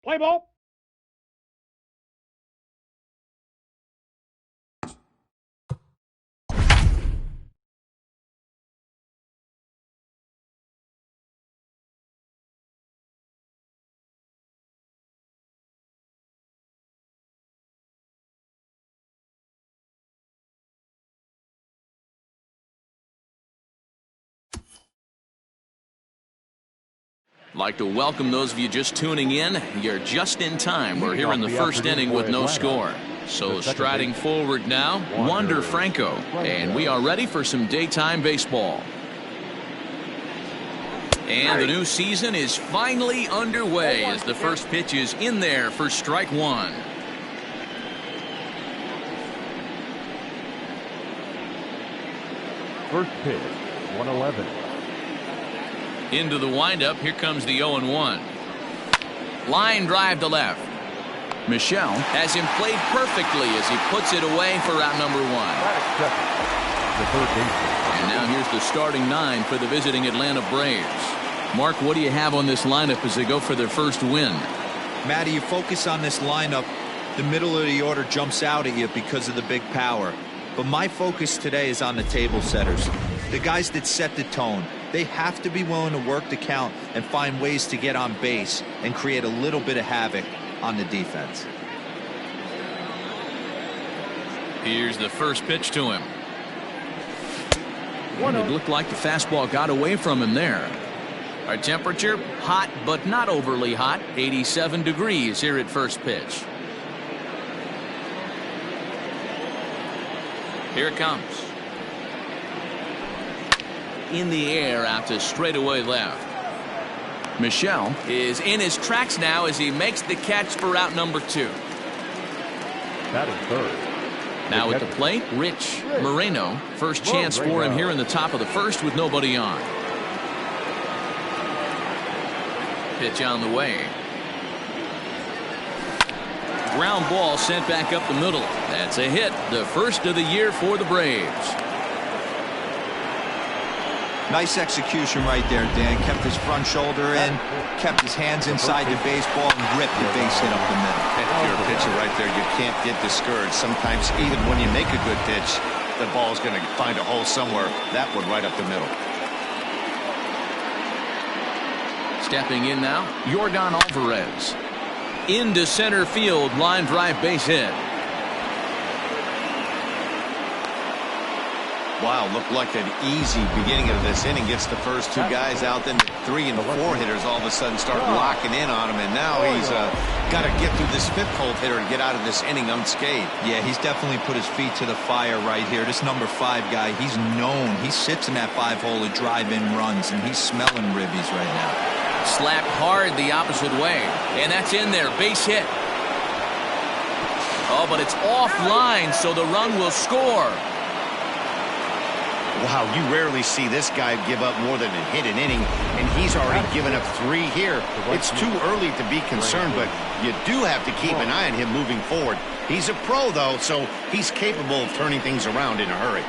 Play ball. Like to welcome those of you just tuning in. You're just in time. We're here in the first inning with no score. So striding forward now, Wander Franco. And we are ready for some daytime baseball. And the new season is finally underway as the first pitch is in there for strike one. First pitch, 111. Into the windup, here comes the 0-1. Line drive to left. Michelle has him played perfectly as he puts it away for out number one. And now here's the starting nine for the visiting Atlanta Braves. Mark, what do you have on this lineup as they go for their first win? Matty, you focus on this lineup, the middle of the order jumps out at you because of the big power. But my focus today is on the table setters, the guys that set the tone. They have to be willing to work the count and find ways to get on base and create a little bit of havoc on the defense. Here's the first pitch to him. It looked like the fastball got away from him there. Our temperature, hot but not overly hot, 87 degrees here at first pitch. Here it comes. In the air out to straightaway left. Michelle is in his tracks now as he makes the catch for out number two. That is third. Now at the plate, Rich Moreno. First chance for him here in the top of the first with nobody on. Pitch on the way. Ground ball sent back up the middle. That's a hit. The first of the year for the Braves. Nice execution right there, Dan. Kept his front shoulder in, kept his hands inside the baseball, and ripped the base hit up the middle. If you're a pitcher right there, you can't get discouraged. Sometimes even when you make a good pitch, the ball's going to find a hole somewhere. That one right up the middle. Stepping in now, Yordan Alvarez. Into center field, line drive base hit. Wow, looked like an easy beginning of this inning. Gets the first two guys out, then the 3 and 4 hitters all of a sudden start locking in on him, and now he's got to get through this 5th hole hitter and get out of this inning unscathed. Yeah, he's definitely put his feet to the fire right here. This number 5 guy, he's known. He sits in that 5 hole to drive in runs, and he's smelling ribbies right now. Slapped hard the opposite way, and that's in there, base hit. Oh, but it's offline, so the run will score. Wow, you rarely see this guy give up more than a hit an inning, and he's already given up 3 here. It's too early to be concerned, but you do have to keep an eye on him moving forward. He's a pro, though, so he's capable of turning things around in a hurry.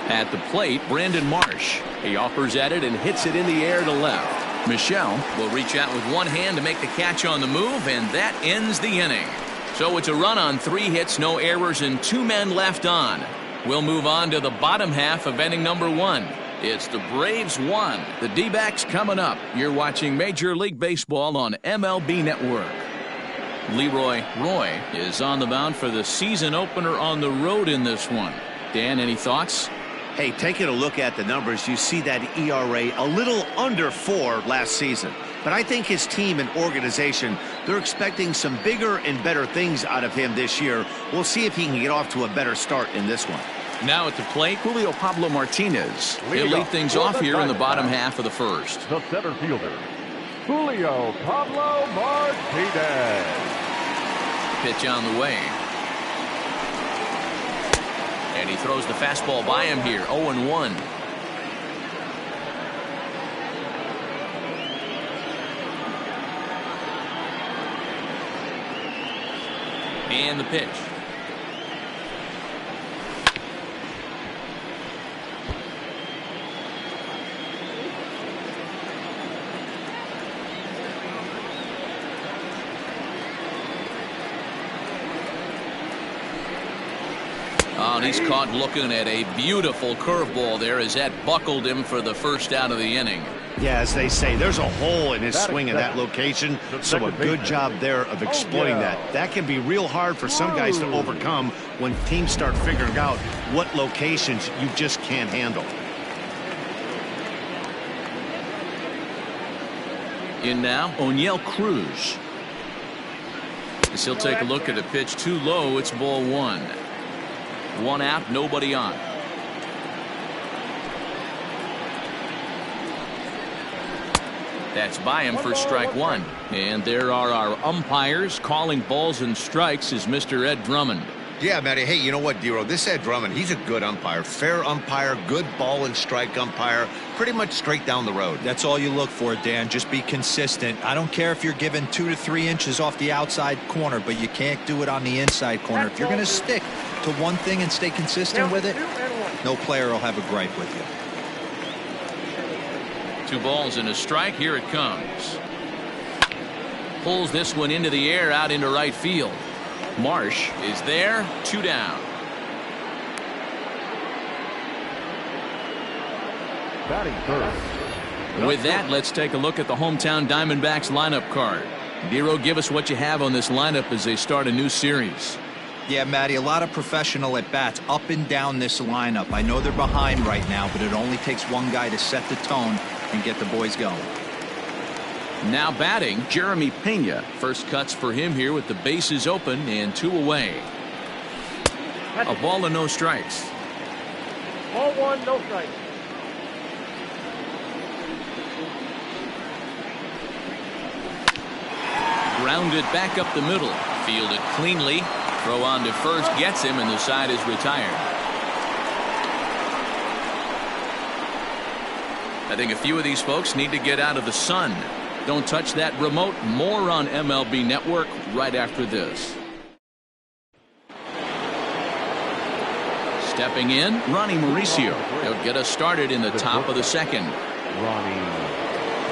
At the plate, Brandon Marsh. He offers at it and hits it in the air to left. Michelle will reach out with one hand to make the catch on the move, and that ends the inning. So it's a run on 3 hits, no errors, and 2 men left on. We'll move on to the bottom half of inning number 1. It's the Braves 1. The D-backs coming up. You're watching Major League Baseball on MLB Network. Leroy Roy is on the mound for the season opener on the road in this one. Dan, any thoughts? Hey, taking a look at the numbers, you see that ERA a little under 4 last season. But I think his team and organization, they're expecting some bigger and better things out of him this year. We'll see if he can get off to a better start in this one. Now at the plate, Julio Pablo Martinez. He'll lead things off here in the bottom half of the first. The center fielder, Julio Pablo Martinez. Pitch on the way. And he throws the fastball by him here, 0-1. And the pitch. Oh, and he's caught looking at a beautiful curveball there as that buckled him for the first out of the inning. Yeah, as they say, there's a hole in his swing in that location, so a good job there of exploiting that. That can be real hard for some guys to overcome when teams start figuring out what locations you just can't handle. In now, O'Neill Cruz. As he'll take a look at a pitch too low, it's ball one. One out, nobody on. That's by him for strike one. And there are our umpires calling balls and strikes is Mr. Ed Drummond. Yeah, Matty. Hey, you know what, Dero? This Ed Drummond, he's a good umpire. Fair umpire, good ball and strike umpire. Pretty much straight down the road. That's all you look for, Dan. Just be consistent. I don't care if you're given 2 to 3 inches off the outside corner, but you can't do it on the inside corner. If you're going to stick to one thing and stay consistent with it, no player will have a gripe with you. 2 balls and a strike. Here it comes. Pulls this one into the air out into right field. Marsh is there. 2 down. Batting first. With that, let's take a look at the hometown Diamondbacks lineup card. Dero, give us what you have on this lineup as they start a new series. Yeah, Matty, a lot of professional at-bats up and down this lineup. I know they're behind right now, but it only takes one guy to set the tone and get the boys going. Now batting, Jeremy Pena. First cuts for him here with the bases open and 2 away. A ball and no strikes. Ball 1, no strikes. Grounded back up the middle. Fielded cleanly. Throw on to first gets him, and the side is retired. I think a few of these folks need to get out of the sun. Don't touch that remote. More on MLB Network right after this. Stepping in, Ronnie Mauricio. He'll get us started in the top of the second. Ronnie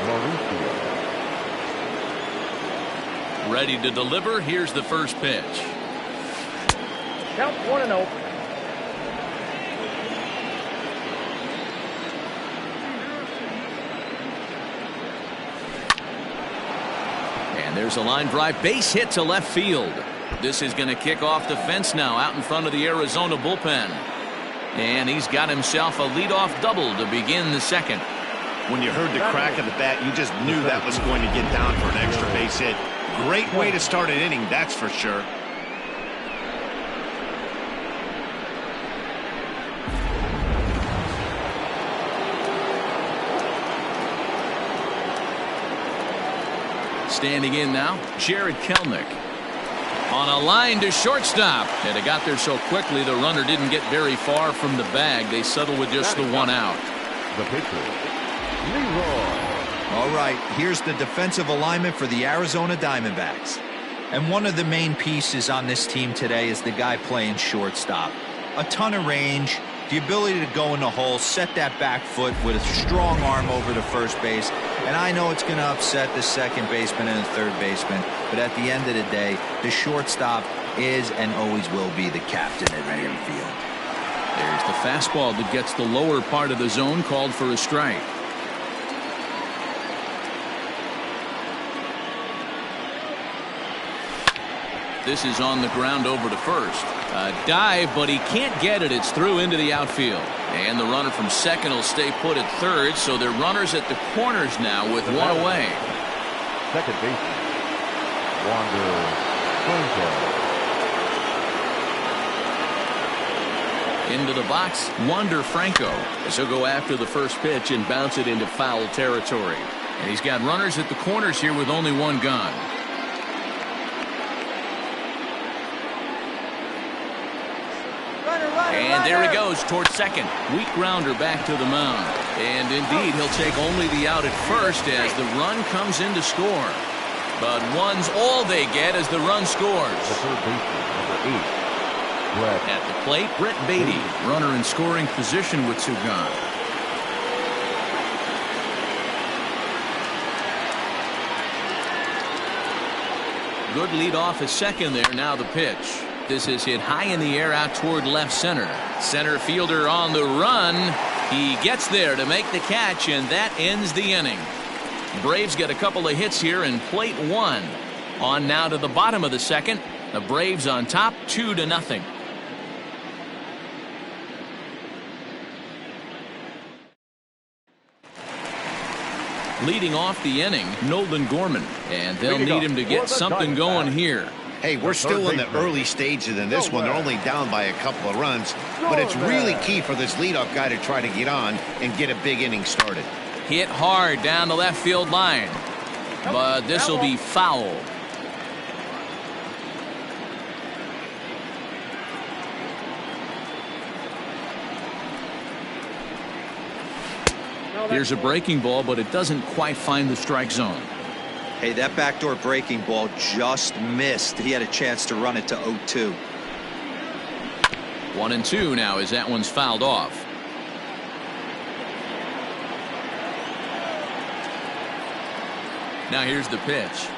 Mauricio. Ready to deliver. Here's the first pitch. Count 1-0. And there's a line drive base hit to left field. This is going to kick off the fence now out in front of the Arizona bullpen. And he's got himself a leadoff double to begin the second. When you heard the crack of the bat, you just knew that was going to get down for an extra base hit. Great way to start an inning, that's for sure. Standing in now, Jared Kelenic. On a line to shortstop. And it got there so quickly the runner didn't get very far from the bag. They settled with just the 1 out. The pitcher, Leroy. All right, here's the defensive alignment for the Arizona Diamondbacks. And one of the main pieces on this team today is the guy playing shortstop. A ton of range, the ability to go in the hole, set that back foot with a strong arm over to first base. And I know it's going to upset the second baseman and the third baseman, but at the end of the day, the shortstop is and always will be the captain at the infield. There's the fastball that gets the lower part of the zone, called for a strike. This is on the ground over to first. A dive, but he can't get it. It's through into the outfield. And the runner from second will stay put at third, so they're runners at the corners now with 1 away. Second baseman, Wander Franco. Into the box, Wander Franco, as he'll go after the first pitch and bounce it into foul territory. And he's got runners at the corners here with only 1 gone. And there he goes towards second. Weak grounder back to the mound. And indeed, he'll take only the out at first as the run comes in to score. But 1's all they get as the run scores. The third baseman, number 8, Brett. At the plate, Brett Beatty, runner in scoring position with 2 gone. Good lead off at second there. Now the pitch. This is hit high in the air out toward left center. Center fielder on the run. He gets there to make the catch, and that ends the inning. Braves get a couple of hits here in plate one. On now to the bottom of the second. The Braves on top 2-0. Leading off the inning, Nolan Gorman, and they'll need him to get something going here. Hey, we're still in the early stages in this one. They're only down by a couple of runs, but it's really key for this leadoff guy to try to get on and get a big inning started. Hit hard down the left field line, but this will be foul. Here's a breaking ball, but it doesn't quite find the strike zone. Hey, that backdoor breaking ball just missed. He had a chance to run it to 0-2. 1-2 now as that one's fouled off. Now here's the pitch.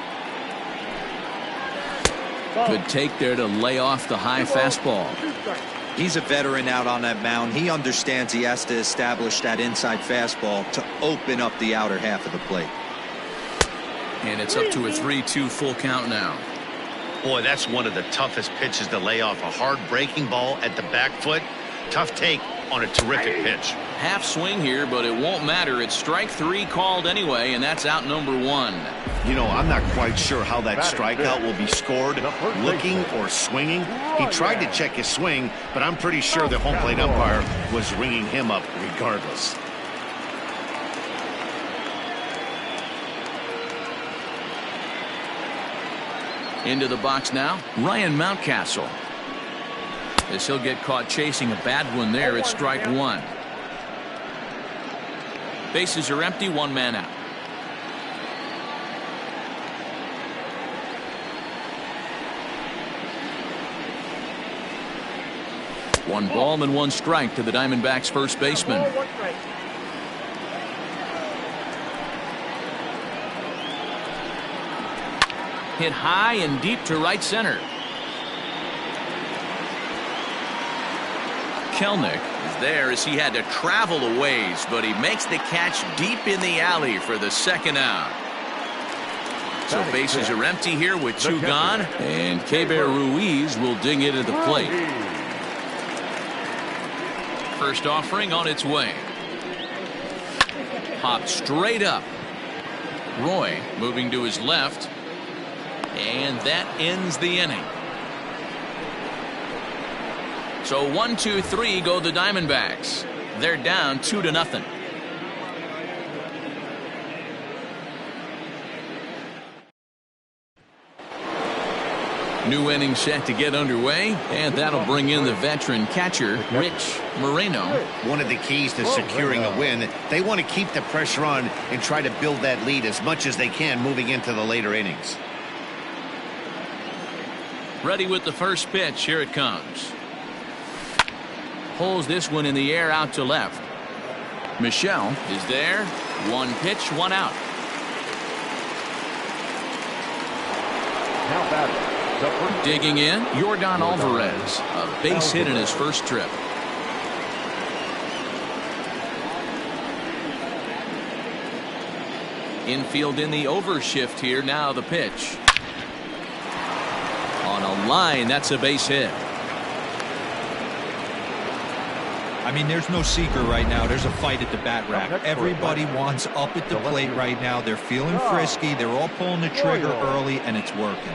Good take there to lay off the high fastball. He's a veteran out on that mound. He understands he has to establish that inside fastball to open up the outer half of the plate. And it's up to a 3-2 full count now. Boy, that's one of the toughest pitches to lay off. A hard breaking ball at the back foot. Tough take on a terrific pitch. Half swing here, but it won't matter. It's strike three called anyway, and that's out number one. You know, I'm not quite sure how that strikeout will be scored, looking or swinging. He tried to check his swing, but I'm pretty sure the home plate umpire was ringing him up regardless. Into the box now, Ryan Mountcastle. As he'll get caught chasing a bad one there, it's strike one. Bases are empty, one man out. One ball and one strike to the Diamondbacks first baseman. Hit high and deep to right center. Kelenic is there as he had to travel a ways, but he makes the catch deep in the alley for the second out. So bases are empty here with two gone, and Keber Ruiz will dig into the plate. First offering on its way. Popped straight up. Roy moving to his left. And that ends the inning. So 1-2-3 go the Diamondbacks. They're down 2-0. New inning set to get underway, and that'll bring in the veteran catcher, Rich Moreno. One of the keys to securing a win, they want to keep the pressure on and try to build that lead as much as they can moving into the later innings. Ready with the first pitch. Here it comes. Pulls this one in the air out to left. Michelle is there. One pitch, one out. Now batting. Digging in, Yordan Alvarez. A base hit in his first trip. Infield in the overshift here. Now the pitch. On a line, that's a base hit. I mean, there's no secret right now. There's a fight at the bat rack. Everybody wants up at the plate right now. They're feeling frisky. They're all pulling the trigger early, and it's working.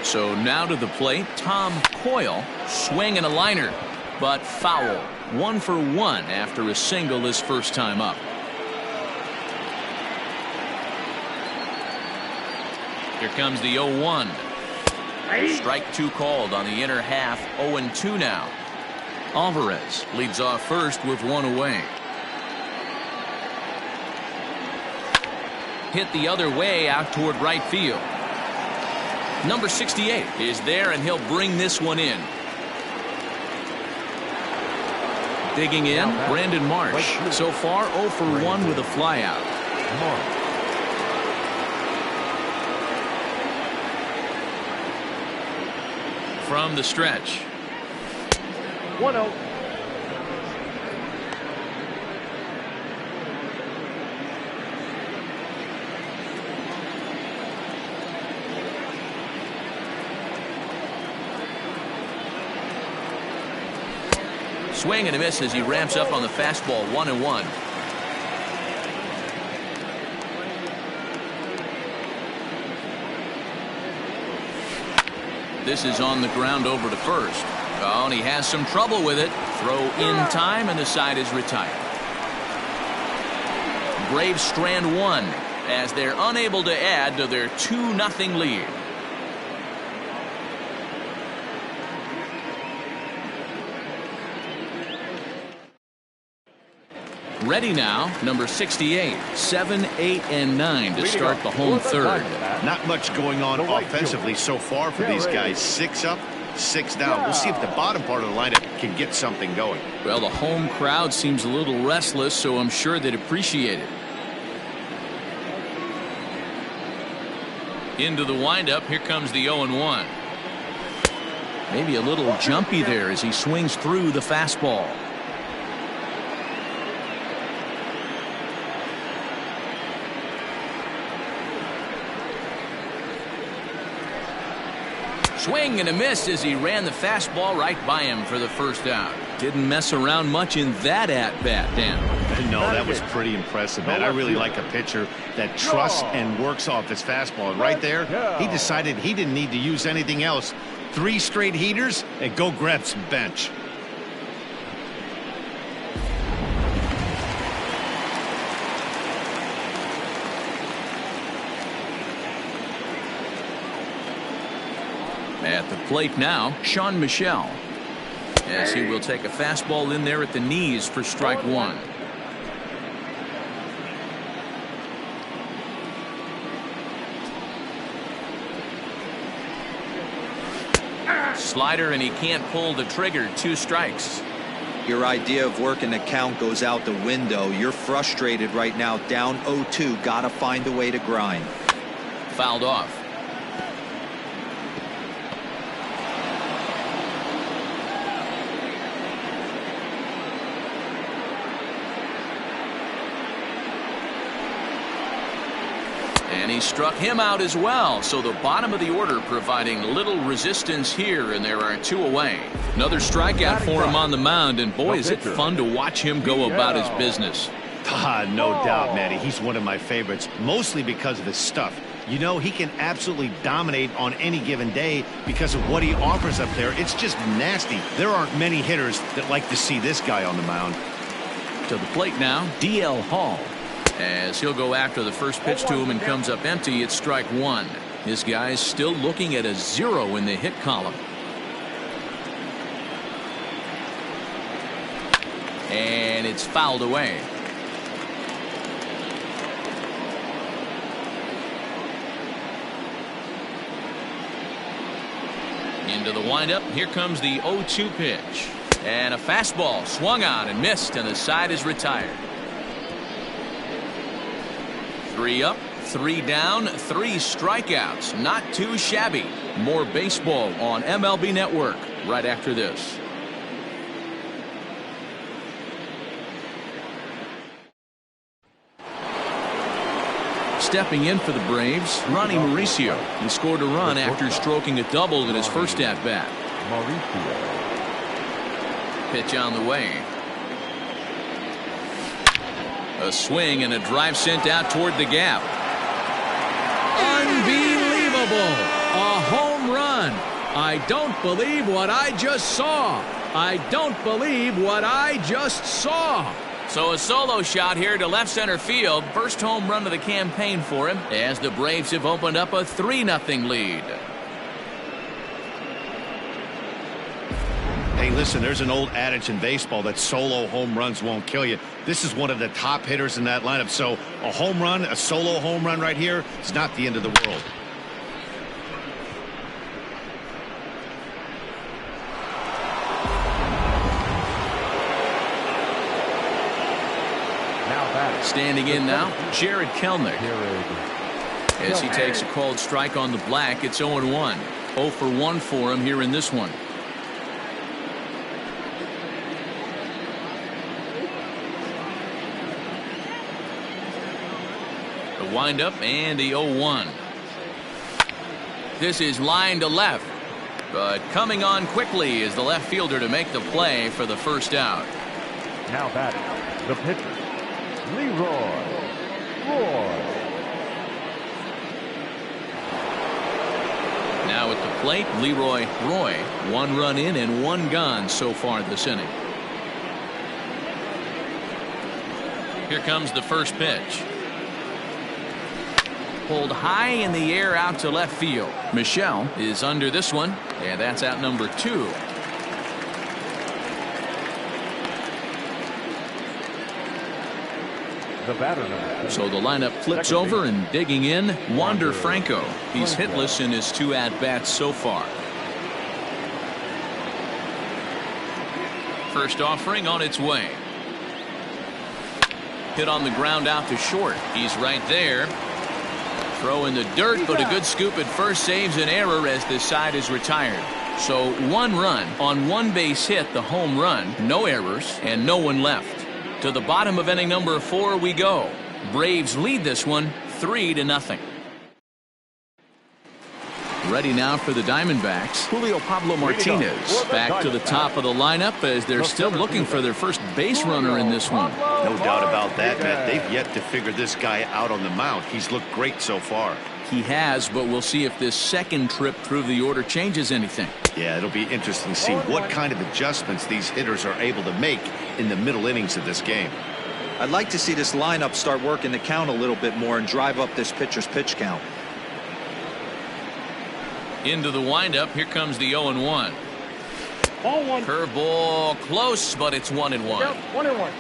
So now to the plate, Tom Coyle, swing and a liner, but foul. 1 for 1 after a single his first time up. Here comes the 0-1. Strike two called on the inner half. 0-2 now. Alvarez leads off first with one away. Hit the other way out toward right field. Number 68 is there, and he'll bring this one in. Digging in, Brandon Marsh. So far, 0 for 1 with a flyout. Marsh. From the stretch. 1-0. Swing and a miss as he ramps up on the fastball. 1-1. This is on the ground over to first. Oh, and he has some trouble with it. Throw in time, and the side is retired. Braves strand one as they're unable to add to their 2-0 lead. Ready now, number 68, 7, 8, and 9 to start the home third. Not much going on offensively so far for these guys. 6 up, 6 down. We'll see if the bottom part of the lineup can get something going. Well, the home crowd seems a little restless, so I'm sure they'd appreciate it. Into the windup, here comes the 0-1. Maybe a little jumpy there as he swings through the fastball. Swing and a miss as he ran the fastball right by him for the first out. Didn't mess around much in that at-bat, Dan. No, that was pretty impressive, man. I really like a pitcher that trusts and works off his fastball. And right there, he decided he didn't need to use anything else. 3 straight heaters and go grab some bench. At the plate now, Sean Michelle, as he will take a fastball in there at the knees for strike 1. Slider, and he can't pull the trigger. 2 strikes. Your idea of working the count goes out the window. You're frustrated right now, down 0-2. Gotta find a way to grind. Fouled off. And he struck him out as well. So the bottom of the order providing little resistance here, and there are 2 away. Another strikeout for him on the mound, and boy, is it fun to watch him go about his business. No doubt, Matty. He's one of my favorites, mostly because of his stuff. You know, he can absolutely dominate on any given day because of what he offers up there. It's just nasty. There aren't many hitters that like to see this guy on the mound. To the plate now, D.L. Hall. As he'll go after the first pitch to him and comes up empty. It's strike 1. His guy's still looking at a 0 in the hit column. And it's fouled away. Into the windup. Here comes the 0-2 pitch. And a fastball swung on and missed, and the side is retired. 3 up, 3 down, 3 strikeouts. Not too shabby. More baseball on MLB Network right after this. Stepping in for the Braves, Ronnie Mauricio. He scored a run after stroking a double in his first at-bat. Pitch on the way. A swing and a drive sent out toward the gap. Unbelievable! A home run! I don't believe what I just saw. I don't believe what I just saw. So a solo shot here to left center field. First home run of the campaign for him as the Braves have opened up a 3-0 lead. Hey, listen, there's an old adage in baseball that solo home runs won't kill you. This is one of the top hitters in that lineup. So a home run, a solo home run right here, is not the end of the world. Standing in now, Jared Kelenic. As he takes a called strike on the black, it's 0-1. 0 for 1 for him here in this one. The windup and the 0-1. This is line to left, but coming on quickly is the left fielder to make the play for the first out. Now batting, the pitcher, Leroy Roy. Now at the plate, Leroy Roy. 1 run in and 1 gone so far this inning. Here comes the first pitch. Pulled high in the air out to left field. Bichette is under this one, and that's out number 2. The batter number 2. So the lineup flips over and digging in, Wander Franco. He's hitless in his 2 at-bats so far. First offering on its way. Hit on the ground out to short. He's right there. Throw in the dirt, but a good scoop at first saves an error as this side is retired. So 1 run on 1 base hit, the home run, no errors, and no one left. To the bottom of inning number 4 we go. Braves lead this one 3-0. Ready now for the Diamondbacks. Julio Pablo Martinez back to the top of the lineup as they're still looking for their first base runner in this one. No doubt about that, Matt. They've yet to figure this guy out on the mound. He's looked great so far. He has, but we'll see if this second trip through the order changes anything. Yeah, it'll be interesting to see what kind of adjustments these hitters are able to make in the middle innings of this game. I'd like to see this lineup start working the count a little bit more and drive up this pitcher's pitch count. Into the windup, here comes the 0-1. Ball 1. Curveball close, but it's 1-1. Yep, 1-1.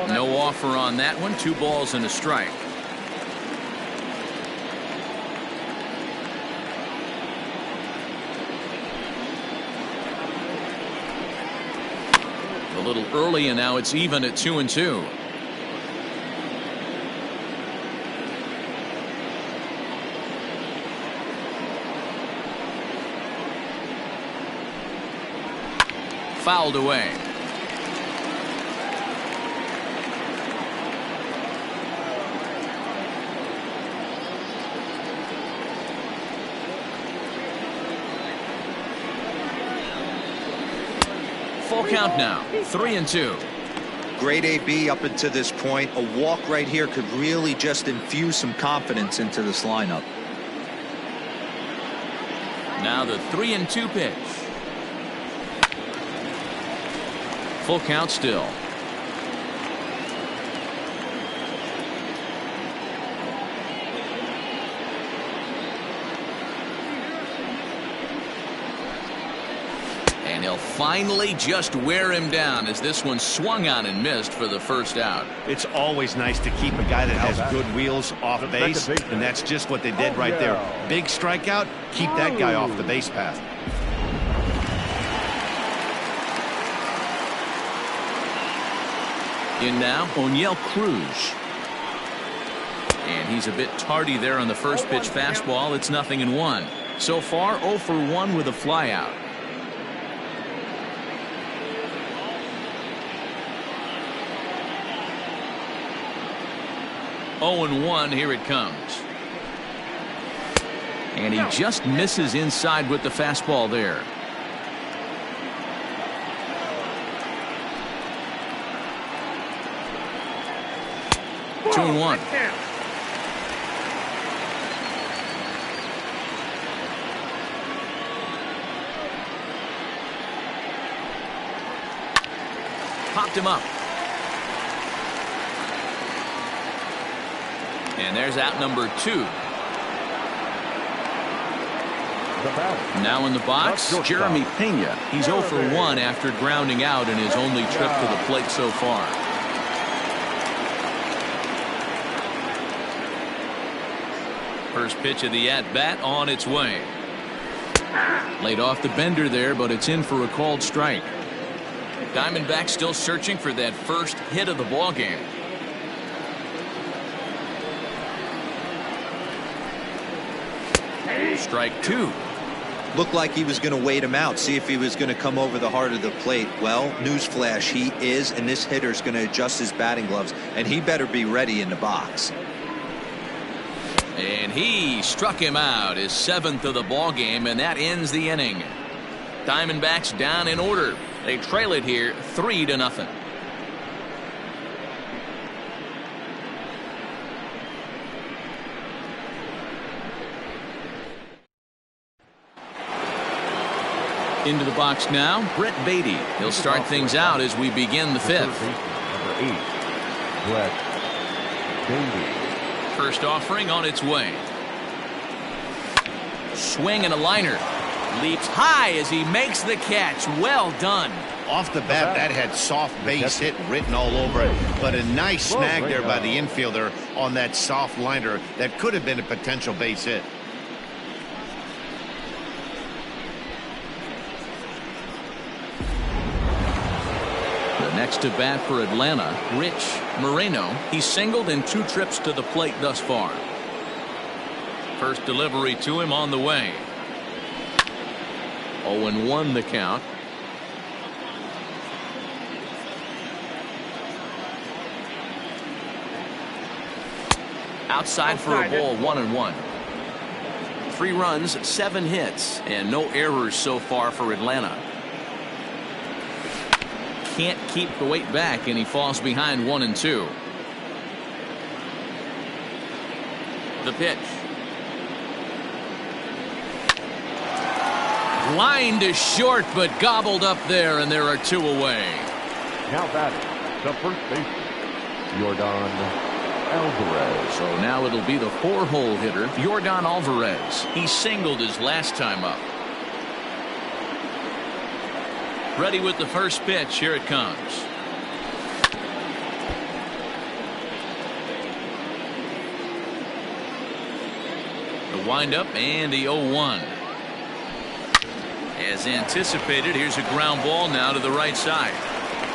No offer on that one. 2 balls and a strike. A little early, and now it's even at 2-2. Fouled away. Full count now. 3-2. Great AB up until this point. A walk right here could really just infuse some confidence into this lineup. Now the 3-2 pitch. Full count still. And he'll finally just wear him down as this one swung on and missed for the first out. It's always nice to keep a guy that has good wheels off base, and that's just what they did right there. Big strikeout, keep that guy off the base path. In now, O'Neill Cruz. And he's a bit tardy there on the first pitch fastball. It's 0-1. So far, 0 for 1 with a flyout. Oh and 1, here it comes. And he just misses inside with the fastball there. Two and 1. Popped him up. And there's out number 2. Now in the box, Jeremy Pena. He's 0 for 1 after grounding out in his only trip to the plate so far. First pitch of the at-bat on its way. Laid off the bender there, but it's in for a called strike. Diamondbacks still searching for that first hit of the ball game. Strike two. Looked like he was going to wait him out, see if he was going to come over the heart of the plate. Well, newsflash, he is, and this hitter's going to adjust his batting gloves, and he better be ready in the box. And he struck him out, his 7th of the ball game, and that ends the inning. Diamondbacks down in order. They trail it here 3-0. Into the box now, Brett Beatty. He'll start things out as we begin the 5th. Number 8, Brett Beatty. First offering on its way. Swing and a liner. Leaps high as he makes the catch. Well done. Off the bat, that had soft base hit written all over it, but a nice snag there by the infielder on that soft liner that could have been a potential base hit. Next to bat for Atlanta, Rich Moreno. He's singled in 2 trips to the plate thus far. First delivery to him on the way. 0-1 the count. Outside for a ball, 1-1. 3 runs, 7 hits, and no errors so far for Atlanta. Can't keep the weight back, and he falls behind 1-2. The pitch. Line to short, but gobbled up there, and there are 2 away. Now batting, the first baseman, Yordan Alvarez. So now it'll be the 4-hole hitter, Yordan Alvarez. He singled his last time up. Ready with the first pitch. Here it comes. The windup and the 0-1. As anticipated, here's a ground ball now to the right side.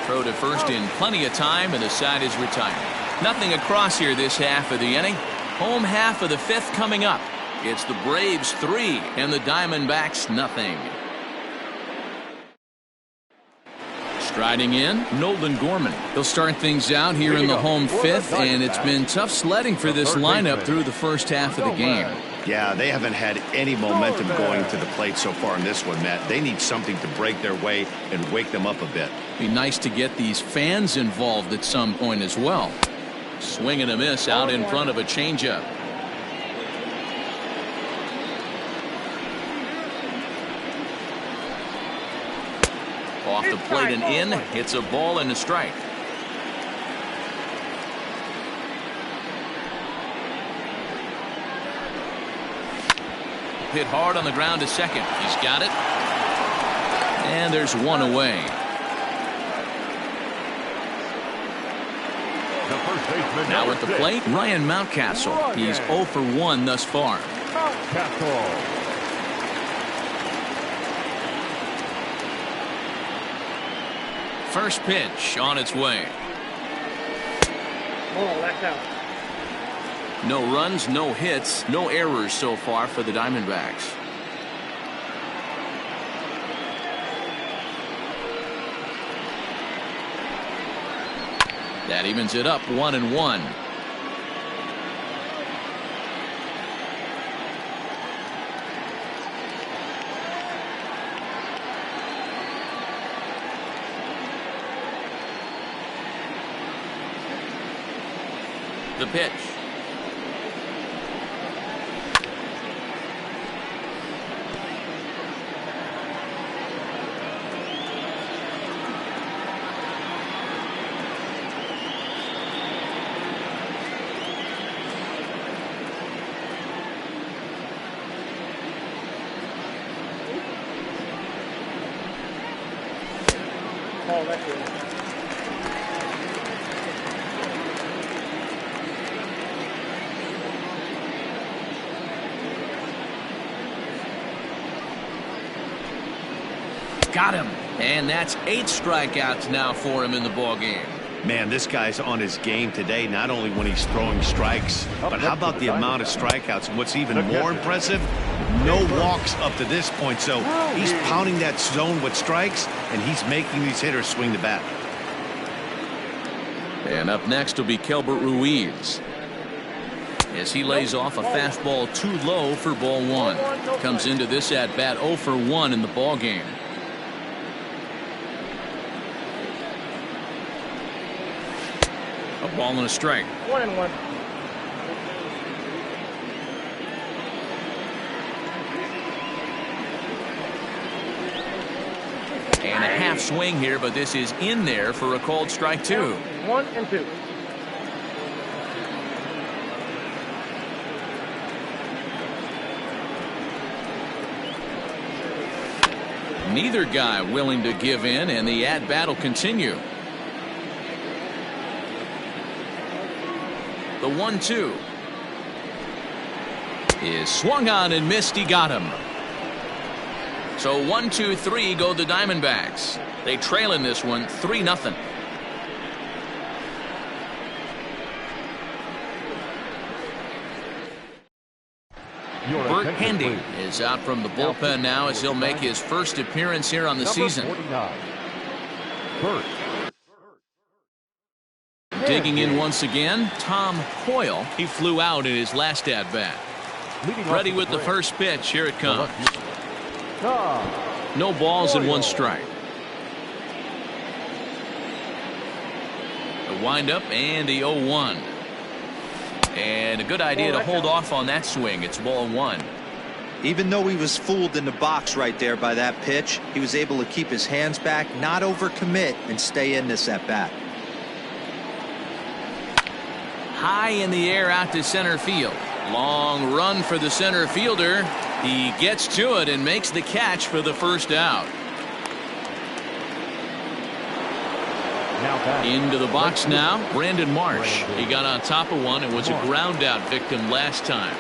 Throw to first in plenty of time, and the side is retired. Nothing across here this half of the inning. Home half of the 5th coming up. It's the Braves 3 and the Diamondbacks nothing. Striding in, Nolan Gorman. He'll start things out here in the home 5th, and it's been tough sledding for this lineup through the first half of the game. Yeah, they haven't had any momentum going to the plate so far in this one, Matt. They need something to break their way and wake them up a bit. Be nice to get these fans involved at some point as well. Swing and a miss out in front of a changeup. Off the plate and in. It's a ball and a strike. Hit hard on the ground to second. He's got it. And there's 1 away. Now at the plate, Ryan Mountcastle. He's 0 for 1 thus far. Mountcastle. First pitch on its way. Oh, that's out. No runs, no hits, no errors so far for the Diamondbacks. That evens it up 1-1. The pitch. Oh, that's it. Got him. And that's 8 strikeouts now for him in the ball game. Man, this guy's on his game today, not only when he's throwing strikes, but how about the amount of strikeouts? And what's even more impressive, no walks up to this point. So he's pounding that zone with strikes, and he's making these hitters swing the bat. And up next will be Kelbert Ruiz, as he lays off a fastball too low for ball 1. Comes into this at bat 0 for 1 in the ball game. A ball and a strike. 1-1. And a half swing here, but this is in there for a called strike 2. 1-2. Neither guy willing to give in, and the at-bat will continue. The 1-2 is swung on and missed. He got him. So 1-2-3 go the Diamondbacks. They trail in this one 3-0. Bert Handy is out from the bullpen now, as he'll make his first appearance here on the season. 49. Bert. Digging in once again, Tom Coyle. He flew out in his last at bat. Ready with the first pitch. Here it comes. No balls and 1 strike. The windup and the 0-1. And a good idea to hold off on that swing. It's ball 1. Even though he was fooled in the box right there by that pitch, he was able to keep his hands back, not overcommit, and stay in this at bat. High in the air out to center field. Long run for the center fielder. He gets to it and makes the catch for the first out. Into the box now, Brandon Marsh. He got on top of one and was a ground out victim last time.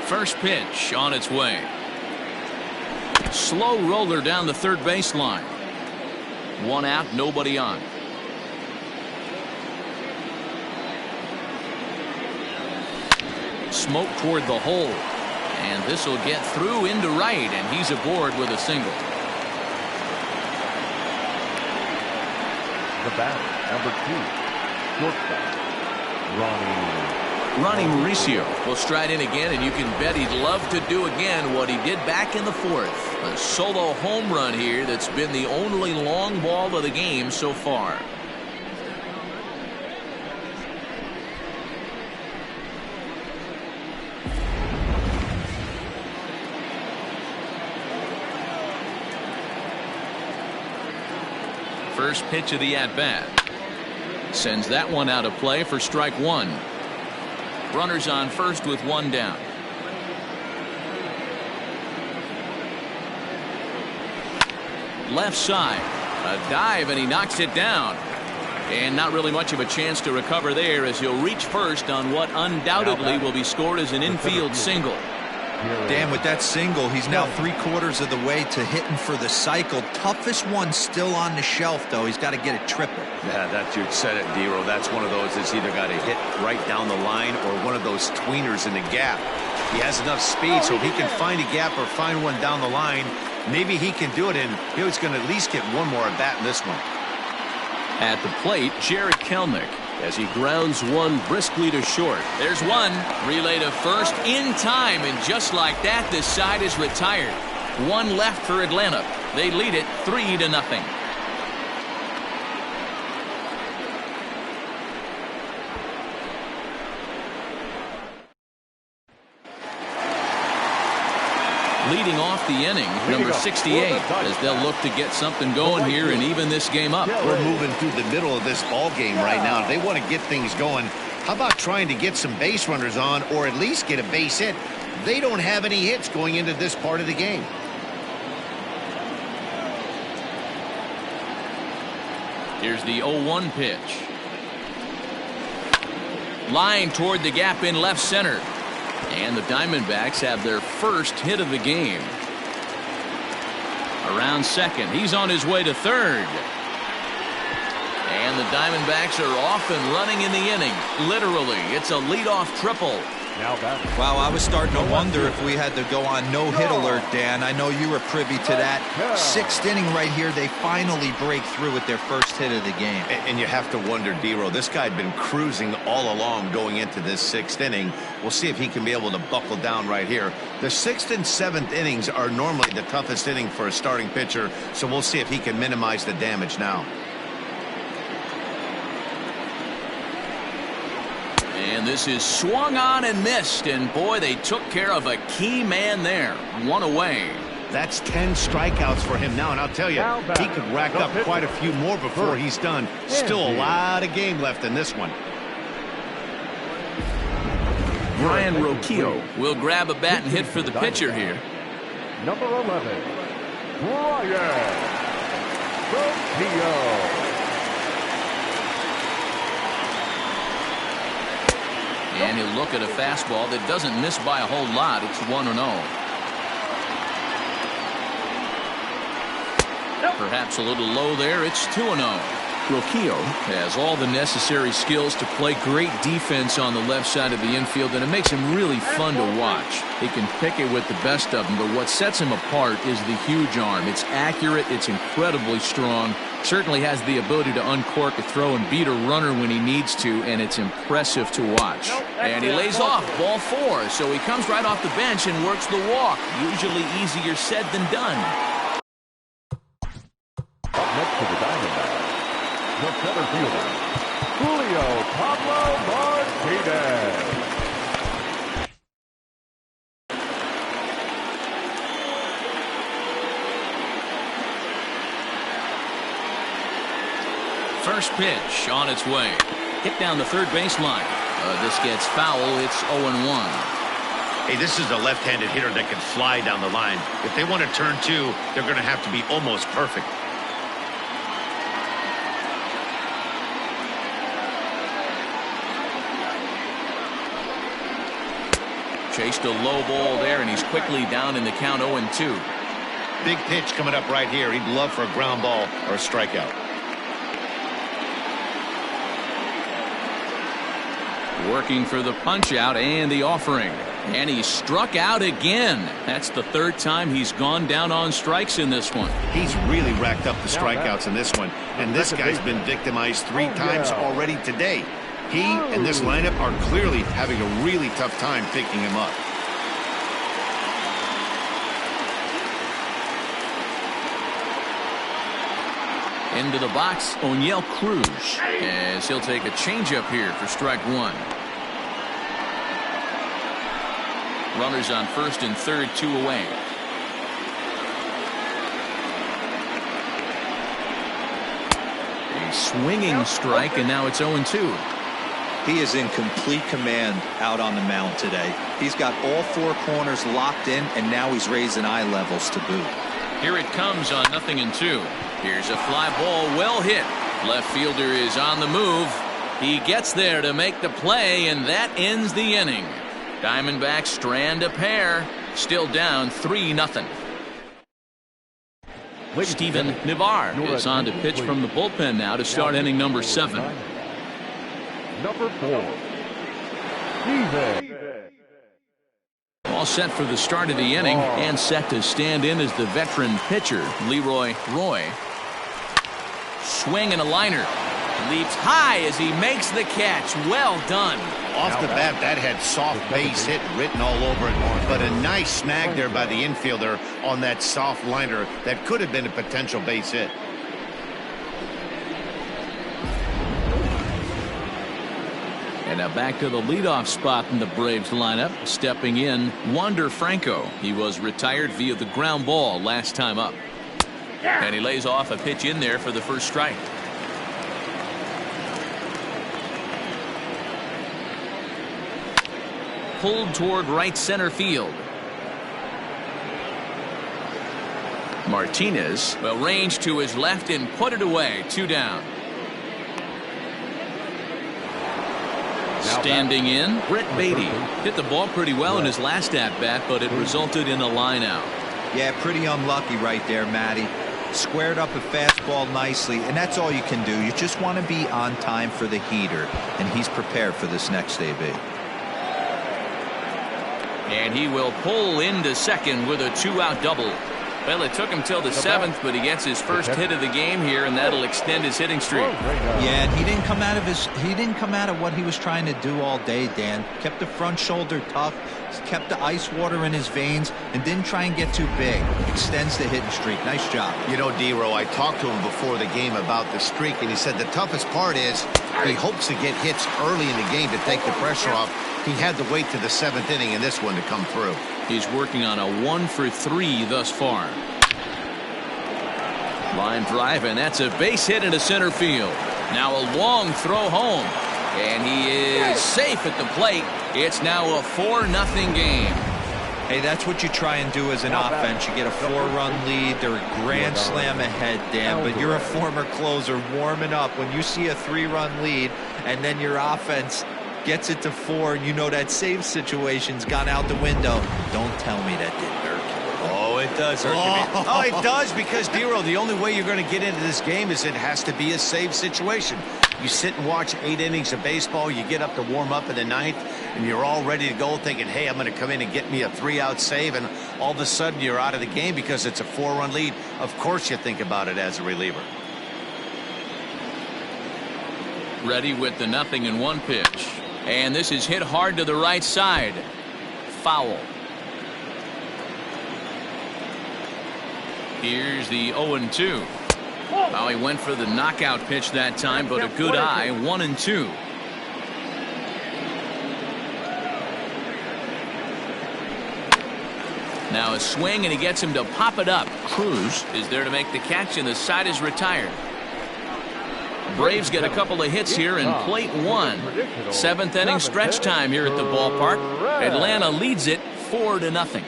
First pitch on its way. Slow roller down the third baseline. 1 out, nobody on. Smoke toward the hole, and this will get through into right, and he's aboard with a single. The batter, number 2, shortstop, Ronnie Mauricio will stride in again, and you can bet he'd love to do again what he did back in the 4th. A solo home run here that's been the only long ball of the game so far. First pitch of the at-bat. Sends that one out of play for strike 1. Runners on first with 1 down. Left side. A dive, and he knocks it down. And not really much of a chance to recover there, as he'll reach first on what undoubtedly will be scored as an infield single. Dan, with that single, he's now 3/4 of the way to hitting for the cycle. Toughest one still on the shelf, though. He's got to get a triple. Yeah, that you said it, Dero. That's one of those that's either got to hit right down the line or one of those tweeners in the gap. He has enough speed, so if he can find a gap or find one down the line, maybe he can do it, and he's going to at least get one more at bat in this one. At the plate, Jared Kelenic, as he grounds one briskly to short. There's one. Relay to first in time, and just like that, this side is retired. 1 left for Atlanta. They lead it 3-0. Leading off the inning, number 68, as they'll look to get something going here and even this game up. We're moving through the middle of this ball game right now. If they want to get things going, how about trying to get some base runners on, or at least get a base hit? They don't have any hits going into this part of the game. Here's the 0-1 pitch. Line toward the gap in left center. And the Diamondbacks have their first hit of the game. Around second. He's on his way to third. And the Diamondbacks are off and running in the inning. Literally, it's a leadoff triple. Wow, I was starting to wonder if we had to go on no-hit alert, Dan. I know you were privy to that. Sixth inning right here, they finally break through with their first hit of the game. And you have to wonder, D-Row, this guy had been cruising all along going into this sixth inning. We'll see if he can be able to buckle down right here. The sixth and seventh innings are normally the toughest inning for a starting pitcher, so we'll see if he can minimize the damage now. And this is swung on and missed, and boy, they took care of a key man there. One away. That's 10 strikeouts for him now, and I'll tell you, he could rack up quite a few more before he's done. Still a lot of game left in this one. Brian Roquillo will grab a bat and hit for the pitcher here. Number 11, Brian Roquillo. And he'll look at a fastball that doesn't miss by a whole lot. It's 1-0. Perhaps a little low there. It's 2-0. Roquillo has all the necessary skills to play great defense on the left side of the infield, and it makes him really fun to watch. He can pick it with the best of them, but what sets him apart is the huge arm. It's accurate. It's incredibly strong. Certainly has the ability to uncork a throw and beat a runner when he needs to, and it's impressive to watch. And he lays off ball 4, so he comes right off the bench and works the walk. Usually easier said than done. Up next to the Diamondbacks, the center fielder, Julio Pablo Martinez. First pitch on its way. Hit down the third baseline. This gets foul. It's 0-1. Hey, this is a left-handed hitter that can fly down the line. If they want to turn 2, they're going to have to be almost perfect. Chased a low ball there, and he's quickly down in the count 0-2. Big pitch coming up right here. He'd love for a ground ball or a strikeout. Working for the punch out and the offering. And he struck out again. That's the third time he's gone down on strikes in this one. He's really racked up the strikeouts in this one. And this guy's been victimized 3 times already today. He and this lineup are clearly having a really tough time picking him up. Into the box, O'Neill Cruz, as he'll take a changeup here for strike 1. Runners on first and third, 2 away. A swinging strike, and now it's 0-2. He is in complete command out on the mound today. He's got all 4 corners locked in, and now he's raising eye levels to boot. Here it comes on 0-2. Here's a fly ball, well hit. Left fielder is on the move. He gets there to make the play, and that ends the inning. Diamondbacks strand a pair. Still down 3-0. Steven Navar is on to pitch from the bullpen now to start inning number 7. Number 4, Steven. All set for the start of the inning and set to stand in as the veteran pitcher, Leroy Roy. Swing and a liner. Leaps high as he makes the catch. Well done. Off the bat, that had soft base hit written all over it, but a nice snag there by the infielder on that soft liner that could have been a potential base hit. And now back to the leadoff spot in the Braves lineup. Stepping in, Wander Franco. He was retired via the ground ball last time up. And he lays off a pitch in there for the first strike. Pulled toward right center field. Martinez will range to his left and put it away. 2 down. Standing in, Brett Beatty hit the ball pretty well in his last at bat, but it resulted in a line out. Yeah, pretty unlucky right there, Matty. Squared up a fastball nicely, and that's all you can do. You just want to be on time for the heater, and he's prepared for this next AB. And he will pull into second with a 2-out double. Well, it took him till the 7th, but he gets his first hit of the game here, and that'll extend his hitting streak. Yeah, and he didn't come out of what he was trying to do all day, Dan. Kept the front shoulder tough, kept the ice water in his veins, and didn't try and get too big. Extends the hitting streak. Nice job. You know, D-Row, I talked to him before the game about the streak, and he said the toughest part is he hopes to get hits early in the game to take the pressure off. He had to wait to the 7th inning in this one to come through. He's working on a 1-for-3 thus far. Line drive, and that's a base hit into center field. Now a long throw home, and he is safe at the plate. It's now a 4-0 game. Hey, that's what you try and do as an offense. You get a 4-run lead. They're a grand slam ahead, Dan, but you're a former closer warming up. When you see a 3-run lead and then your offense gets it to 4, and you know that save situation's gone out the window, don't tell me that didn't hurt. Oh, it does hurt. Oh, it does, because, D-Row, the only way you're going to get into this game is it has to be a save situation. You sit and watch 8 innings of baseball, you get up to warm up in the 9th, and you're all ready to go thinking, hey, I'm going to come in and get me a 3-out save, and all of a sudden you're out of the game because it's a 4-run lead. Of course you think about it as a reliever. Ready with the 0-1 pitch. And this is hit hard to the right side. Foul. Here's the 0-2. Well, he went for the knockout pitch that time, but a good eye. 1-2. Now a swing, and he gets him to pop it up. Cruz is there to make the catch, and the side is retired. Braves get a couple of hits here in plate 1. 7th inning stretch time here at the ballpark. Atlanta leads it 4-0.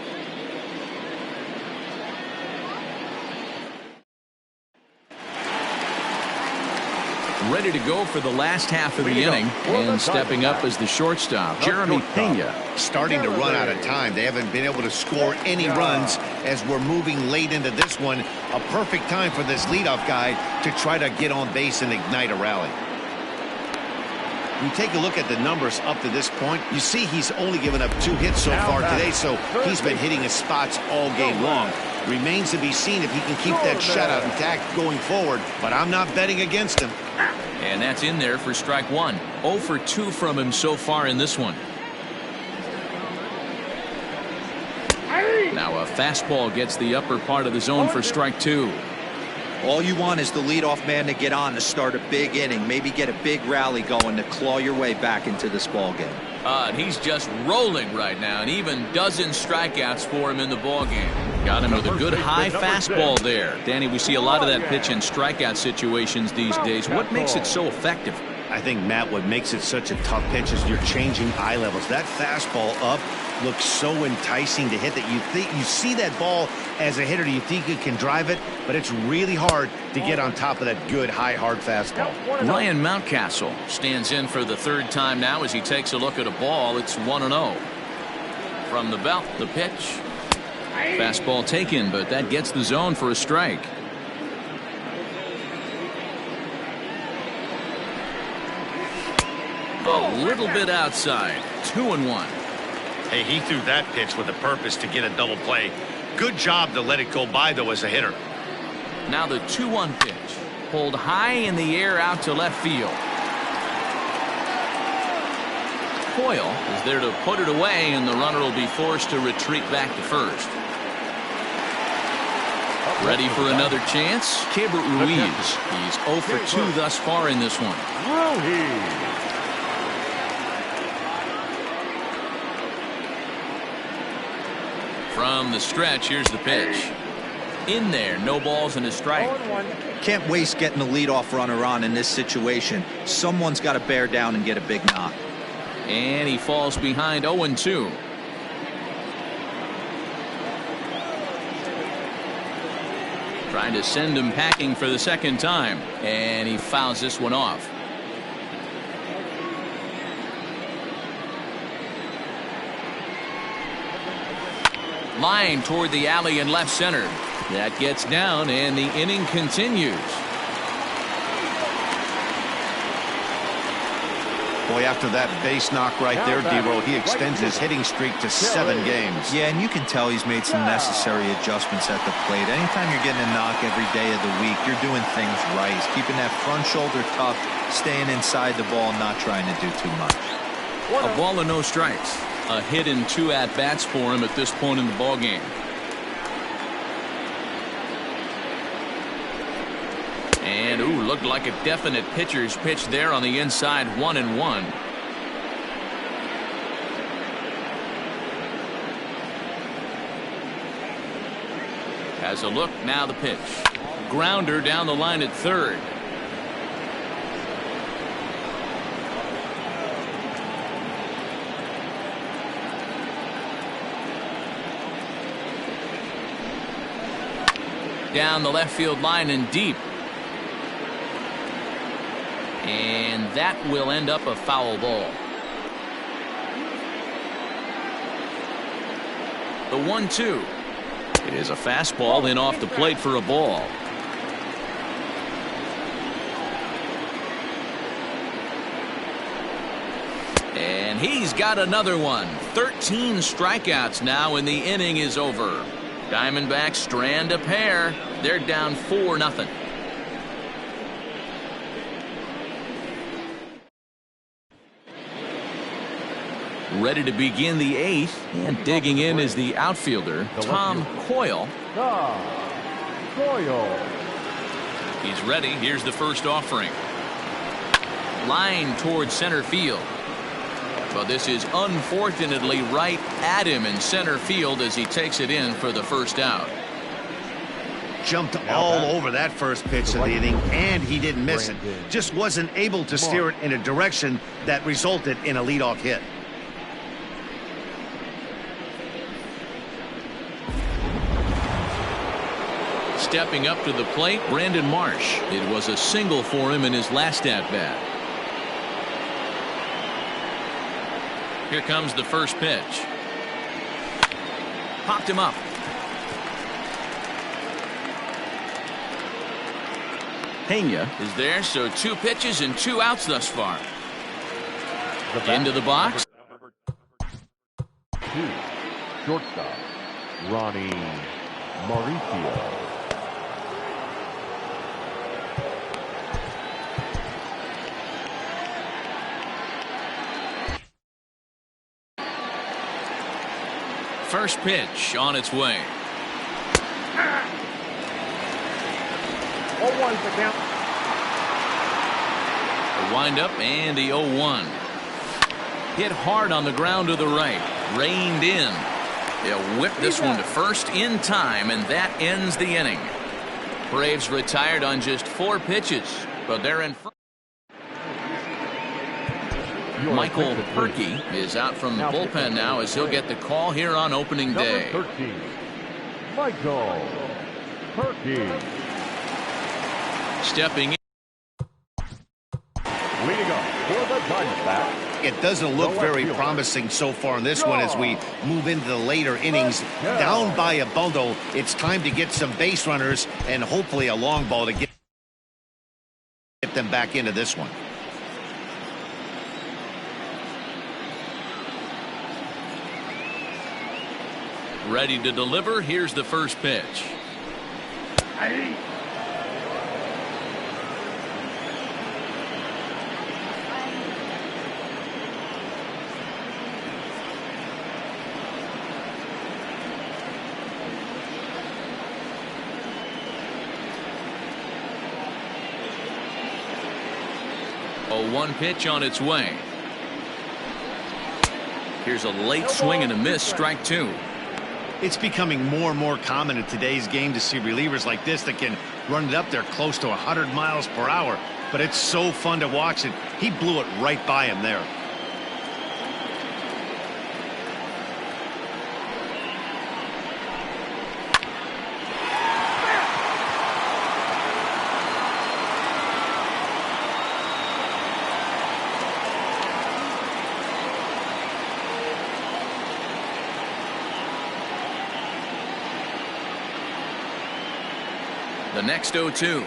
Ready to go for the last half of the inning, and stepping up as the shortstop, Jeremy Pena. Starting to run out of time. They haven't been able to score any runs as we're moving late into this one. A perfect time for this leadoff guy to try to get on base and ignite a rally. You take a look at the numbers up to this point, you see he's only given up 2 hits so far today, so he's been hitting his spots all game long. Remains to be seen if he can keep that shutout intact going forward, but I'm not betting against him. And that's in there for strike 1. 0 for 2 from him so far in this one. Now a fastball gets the upper part of the zone for strike 2. All you want is the leadoff man to get on to start a big inning, maybe get a big rally going to claw your way back into this ball game. And he's just rolling right now, and even dozens strikeouts for him in the ball game. Got him with a good high fastball there. Danny, we see a lot of that pitch in strikeout situations these days. What makes it so effective? I think, Matt, what makes it such a tough pitch is you're changing eye levels. That fastball up looks so enticing to hit that you see that ball as a hitter, you think you can drive it, but it's really hard to get on top of that good high hard fastball. Ryan Mountcastle stands in for the 3rd time now as he takes a look at a ball. It's 1-0. From the belt, the pitch. Fastball taken, but that gets the zone for a strike. A little bit outside. 2-1. Hey, he threw that pitch with a purpose to get a double play. Good job to let it go by, though, as a hitter. Now the 2-1 pitch. Pulled high in the air out to left field. Coyle is there to put it away, and the runner will be forced to retreat back to first. Ready for another chance? Keibert Ruiz. He's 0 for 2 thus far in this one. From the stretch, here's the pitch. In there, no balls and a strike. Can't waste getting the leadoff runner on in this situation. Someone's got to bear down and get a big knock. And he falls behind 0-2. Trying to send him packing for the 2nd time, and he fouls this one off. Line toward the alley in left center. That gets down, and the inning continues. Boy, after that base knock right there, D-Roll, he extends his hitting streak to 7 games. Yeah, and you can tell he's made some necessary adjustments at the plate. Anytime you're getting a knock every day of the week, you're doing things right. He's keeping that front shoulder tough, staying inside the ball, not trying to do too much. A ball and no strikes. A hit and 2 at-bats for him at this point in the ballgame. And, ooh, looked like a definite pitcher's pitch there on the inside, 1-1. Has a look, now the pitch. Grounder down the line at third. Down the left field line and deep. And that will end up a foul ball. The 1-2. It is a fastball in off the plate for a ball. And he's got another one. 13 strikeouts now, and the inning is over. Diamondbacks strand a pair. They're down 4-0. Ready to begin the 8th, and digging in is the outfielder, Tom Coyle. He's ready. Here's the first offering. Line towards center field. But this is unfortunately right at him in center field as he takes it in for the first out. Jumped all over that first pitch of the inning, and he didn't miss it. Just wasn't able to steer it in a direction that resulted in a leadoff hit. Stepping up to the plate, Brandon Marsh. It was a single for him in his last at-bat. Here comes the first pitch. Popped him up. Pena is there, so 2 pitches and 2 outs thus far. Into the box. 2, shortstop, Ronnie Mauricio. First pitch on its way. 0-1's the count. The windup and the 0-1. Hit hard on the ground to the right. Reined in. They'll whip this one to first in time, and that ends the inning. Braves retired on just 4 pitches, but they're in front. Michael Perky is out from the bullpen now as he'll get the call here on opening day. Number 13, Michael Perky. Stepping in. Leading up for the Diamondbacks. It doesn't look very promising so far in this one as we move into the later innings. Down by a bundle, it's time to get some base runners and hopefully a long ball to get them back into this one. Ready to deliver. Here's the first pitch. A 1 pitch on its way. Here's a late swing and a miss, strike 2. It's becoming more and more common in today's game to see relievers like this that can run it up there close to 100 miles per hour. But it's so fun to watch it. He blew it right by him there. The next 0-2.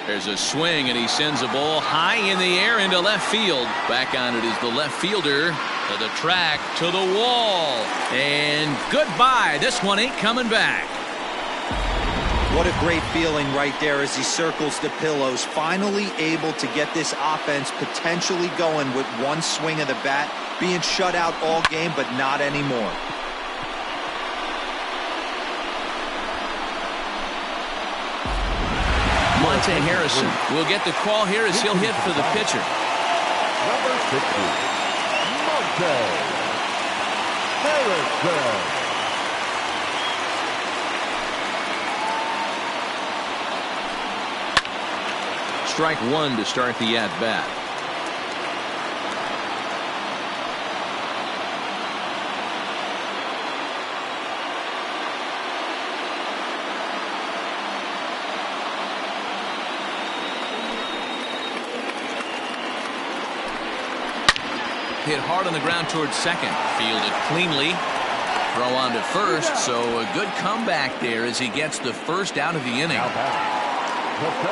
There's a swing, and he sends a ball high in the air into left field. Back on it is the left fielder. To the track, to the wall. And goodbye. This one ain't coming back. What a great feeling right there as he circles the pillows. Finally able to get this offense potentially going with one swing of the bat. Being shut out all game, but not anymore. Monte Harrison will get the call here as he'll hit for the pitcher. Number 60, Monte Harrison. Strike one to start the at-bat. Hit hard on the ground towards second. Fielded cleanly. Throw on to first, so a good comeback there as he gets the first out of the inning.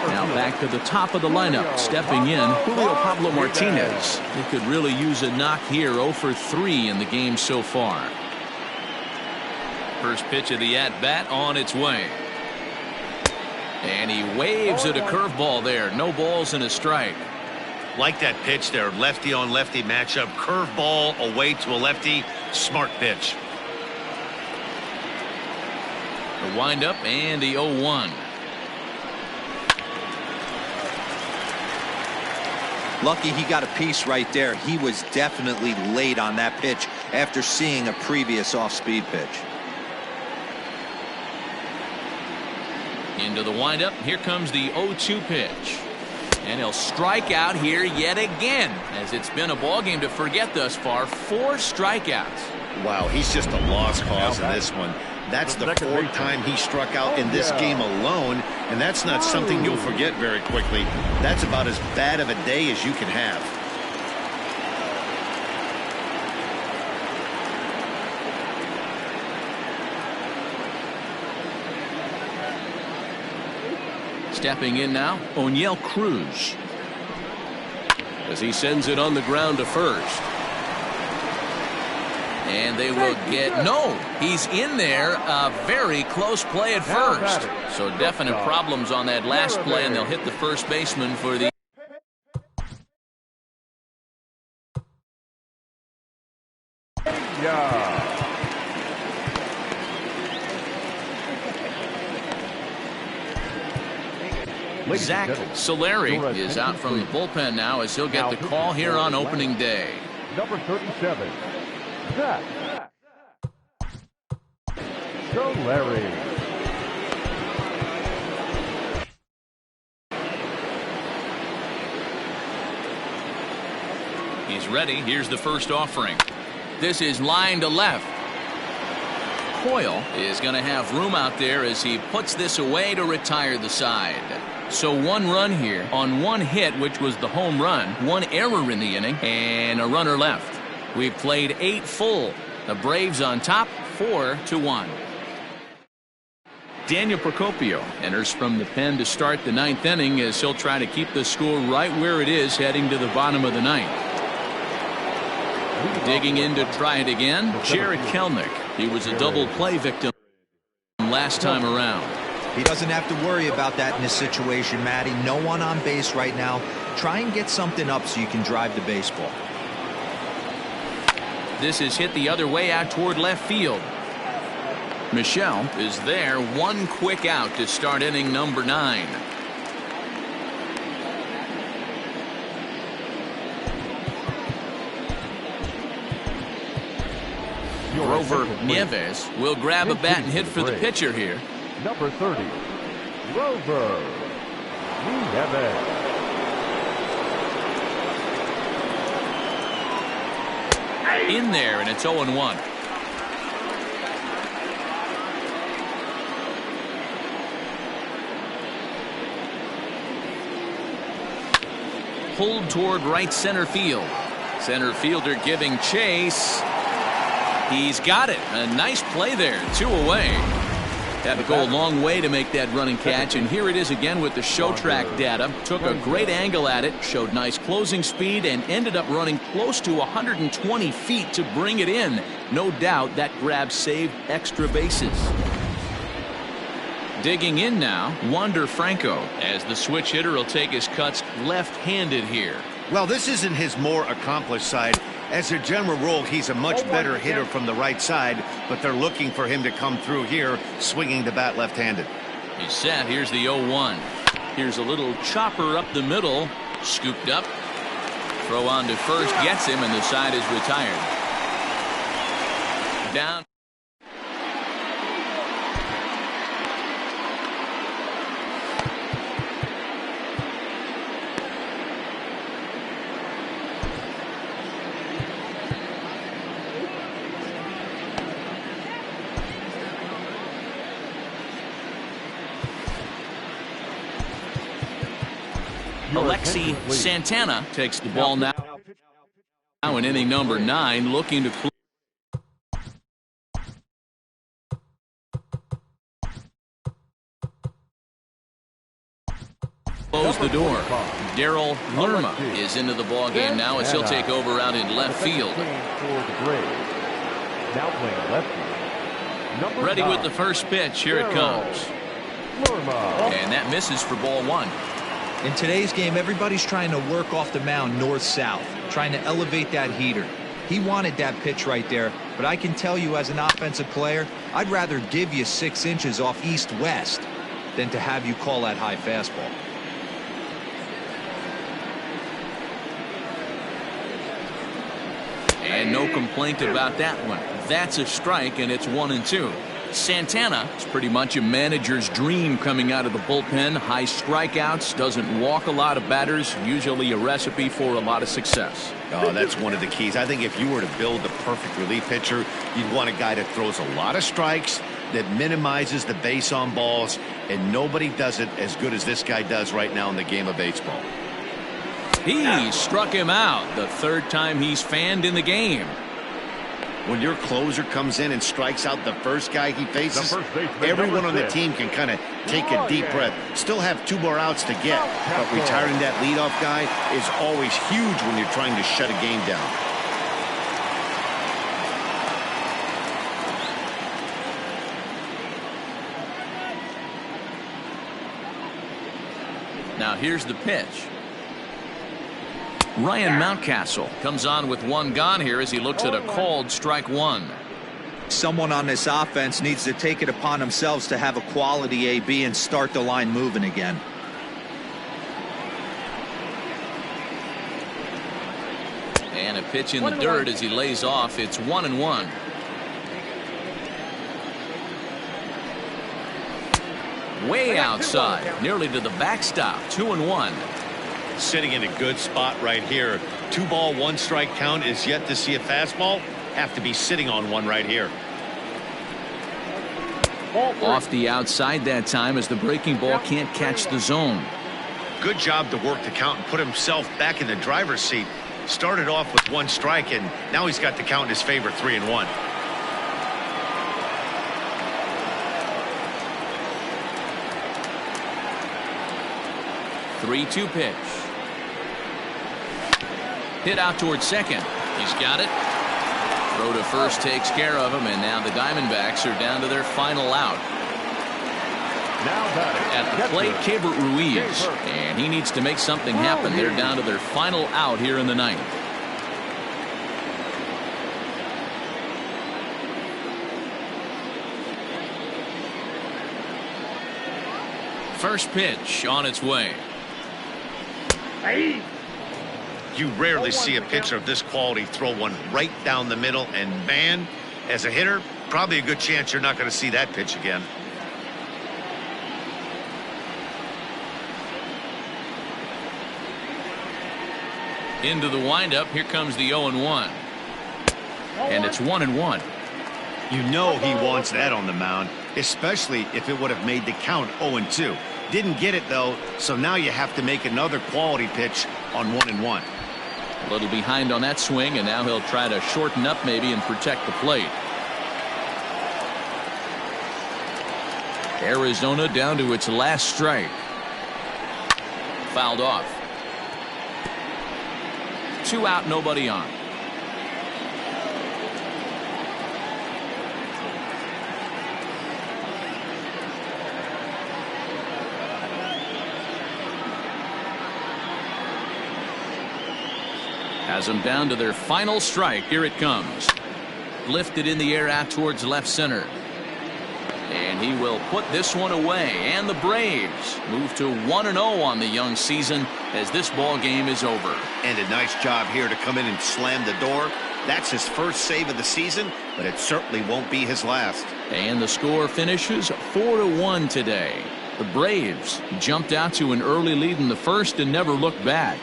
Now back to the top of the lineup. Stepping in, Julio Pablo Martinez. He could really use a knock here. 0 for 3 in the game so far. First pitch of the at-bat on its way. And he waves at a curveball there. No balls and a strike. Like that pitch there, lefty on lefty matchup, curveball away to a lefty, smart pitch. The windup and the 0-1. Lucky he got a piece right there. He was definitely late on that pitch after seeing a previous off-speed pitch. Into the windup. Here comes the 0-2 pitch. And he'll strike out here yet again, as it's been a ball game to forget thus far. 4 strikeouts. Wow, he's just a lost cause in this one. That's the 4th time he struck out in this game alone, and that's not something you'll forget very quickly. That's about as bad of a day as you can have. Stepping in now, O'Neill Cruz. As he sends it on the ground to first. And they will get, no, he's in there. A very close play at first. So definite problems on that last play, and they'll hit the first baseman for the. Zach Solari is out from the bullpen now as he'll get the call here on opening day. Number 37, Zach Solari. He's ready. Here's the first offering. This is line to left. Coyle is going to have room out there as he puts this away to retire the side. So 1 run here on 1 hit, which was the home run, 1 error in the inning, and a runner left. We've played 8 full. The Braves on top, 4-1. Daniel Procopio enters from the pen to start the 9th inning as he'll try to keep the score right where it is heading to the bottom of the 9th. Digging in to try it again, Jared Kelenic. He was a double play victim last time around. He doesn't have to worry about that in this situation, Matty. No one on base right now. Try and get something up so you can drive the baseball. This is hit the other way out toward left field. Michelle is there. 1 quick out to start inning number 9. Grover Nieves will grab a bat and hit for the pitcher here. Number 30, Grover Nieves. In there, and it's 0-1. Pulled toward right center field. Center fielder giving chase. He's got it. A nice play there. 2 away. Had to go a long way to make that running catch, and here it is again with the show track data. Took a great angle at it, showed nice closing speed, and ended up running close to 120 feet to bring it in. No doubt that grab saved extra bases. Digging in now, Wander Franco, as the switch hitter will take his cuts left-handed here. Well, this isn't his more accomplished side. As a general rule, he's a much better hitter from the right side, but they're looking for him to come through here, swinging the bat left-handed. He's set. Here's the 0-1. Here's a little chopper up the middle, scooped up. Throw on to first, gets him, and the side is retired. Down. Alexi Santana takes the ball now. Now in inning number 9, looking to close the door. Daryl Lerma is into the ball game now as he'll take over out in left field. Ready with the first pitch. Here it comes. And that misses for ball 1. In today's game, everybody's trying to work off the mound north-south, trying to elevate that heater. He wanted that pitch right there, but I can tell you as an offensive player, I'd rather give you 6 inches off east-west than to have you call that high fastball. And no complaint about that one. That's a strike, and it's 1-2. Santana is pretty much a manager's dream coming out of the bullpen. High strikeouts, doesn't walk a lot of batters, usually a recipe for a lot of success. Oh, that's one of the keys. I think if you were to build the perfect relief pitcher, you'd want a guy that throws a lot of strikes, that minimizes the base on balls, and nobody does it as good as this guy does right now in the game of baseball. He struck him out the 3rd time he's fanned in the game. When your closer comes in and strikes out the first guy he faces, everyone on the team can kind of take a deep breath. Still have 2 more outs to get, but retiring that leadoff guy is always huge when you're trying to shut a game down. Now here's the pitch. Ryan Mountcastle comes on with 1 gone here as he looks at a called strike 1. Someone on this offense needs to take it upon themselves to have a quality AB and start the line moving again. And a pitch in the dirt as he lays off. It's 1-1. Way outside, nearly to the backstop. 2-1. Sitting in a good spot right here. 2 ball, 1 strike count is yet to see a fastball. Have to be sitting on one right here. Off the outside that time as the breaking ball can't catch the zone. Good job to work the count and put himself back in the driver's seat. Started off with 1 strike, and now he's got the count in his favor, 3-1. Three-two pitch. Hit out towards second. He's got it. Throw to first takes care of him, and now the Diamondbacks are down to their final out. At the plate, Keibert Ruiz, and he needs to make something happen. They're down to their final out here in the 9th. First pitch on its way. You rarely see a pitcher of this quality throw one right down the middle, and man, as a hitter, probably a good chance you're not going to see that pitch again. Into the windup. Here comes the 0-1. And it's 1-1. You know he wants that on the mound, especially if it would have made the count 0-2. Didn't get it, though, so now you have to make another quality pitch on 1-1. A little behind on that swing, and now he'll try to shorten up maybe and protect the plate. Arizona down to its last strike. Fouled off. 2 out, nobody on. Has them down to their final strike. Here it comes. Lifted in the air out towards left center. And he will put this one away. And the Braves move to 1-0 on the young season as this ball game is over. And a nice job here to come in and slam the door. That's his first save of the season, but it certainly won't be his last. And the score finishes 4-1 today. The Braves jumped out to an early lead in the first and never looked back.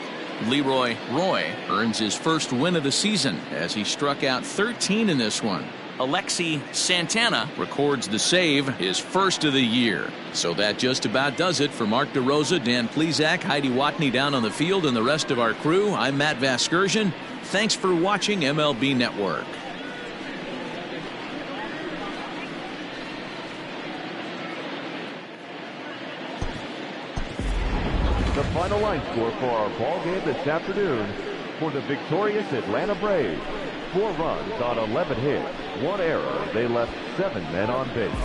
Leroy Roy earns his first win of the season as he struck out 13 in this one. Alexi Santana records the save, his first of the year. So that just about does it for Mark DeRosa, Dan Plesac, Heidi Watney down on the field, and the rest of our crew. I'm Matt Vasgersian. Thanks for watching MLB Network. The final line score for our ball game this afternoon for the victorious Atlanta Braves. 4 runs on 11 hits, 1 error. They left 7 men on base.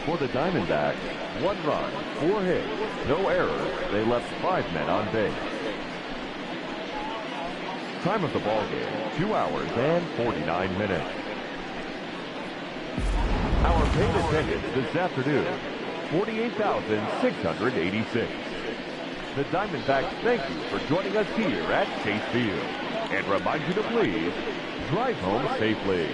For the Diamondbacks, 1 run, 4 hits, no errors. They left 5 men on base. Time of the ball game, 2 hours and 49 minutes. Our paid attendance this afternoon, 48,686. The Diamondbacks thank you for joining us here at Chase Field and remind you to please drive home safely.